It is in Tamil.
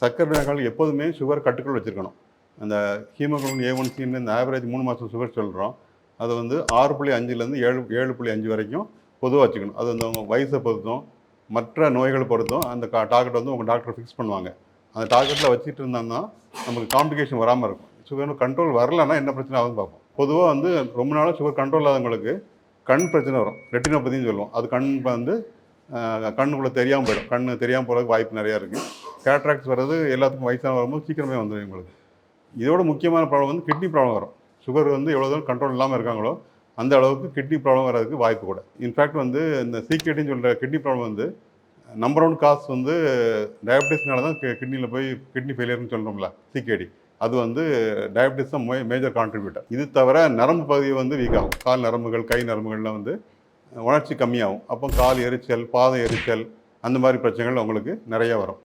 சர்க்கரை நோயாளிகள் எப்போதுமே சுகர் கட்டுக்குள் வச்சுருக்கணும். அந்த ஹீமோகுளோபின் A1Cன்னு இந்த ஆவரேஜ் 3 மாதம் சுகர் சொல்கிறோம். அது வந்து 6.5லேருந்து 7.5 வரைக்கும் பொதுவாக வச்சுக்கணும். அது வந்து அவங்க வயசை பொறுத்தும், மற்ற நோய்களை பொறுத்தும் அந்த டார்கெட் வந்து உங்கள் டாக்டர் ஃபிக்ஸ் பண்ணுவாங்க. அந்த டார்கெட்டில் வச்சுட்டு இருந்தாங்கன்னா நமக்கு காம்ப்ளிகேஷன் வராமல் இருக்கும். சுகர் கண்ட்ரோல் வரலைன்னா என்ன பிரச்சனை ஆகுதுன்னு பார்ப்போம். பொதுவாக வந்து ரொம்ப நாளாக சுகர் கண்ட்ரோல் இல்லாதவங்களுக்கு கண் பிரச்சனை வரும். ரெட்டினோபதின்னு சொல்லுவோம். அது கண் வந்து கண்ணுக்குள்ளே தெரியாமல் போயிடும். கண் தெரியாமல் போகிறதுக்கு வாய்ப்பு நிறையா இருக்குது. கேட்ராக்ட்ஸ் வர்றது எல்லாத்துக்கும் வயசாக வரும்போது சீக்கிரமே வந்துடும் உங்களுக்கு. இதோட முக்கியமான ப்ராப்ளம் வந்து கிட்னி ப்ராப்ளம் வரும். சுகர் வந்து எவ்வளோ தூரம் கண்ட்ரோல் இல்லாமல் இருக்காங்களோ அந்த அளவுக்கு கிட்னி ப்ராப்ளம் வர்றதுக்கு வாய்ப்பு கூட. இன்ஃபேக்ட் வந்து இந்த சிகேடின்னு சொல்கிற கிட்னி ப்ராப்ளம் வந்து நம்பர் 1 காஸ் வந்து டயபிட்டிஸ்னால தான் கிட்னியில் போய் கிட்னி ஃபெயிலியர்னு சொல்கிறோம்ல சிகேடி. அது வந்து டயபிட்டிஸ் தான் மேஜர் கான்ட்ரிபியூட்டர். இது தவிர நரம்பு பகுதி வந்து வீக் ஆகும். கால் நரம்புகள், கை நரம்புகள்லாம் வந்து உணர்ச்சி கம்மியாகும். அப்போ கால் எரிச்சல், பாதம் எரிச்சல் அந்த மாதிரி பிரச்சனைகள் உங்களுக்கு நிறைய வரும்.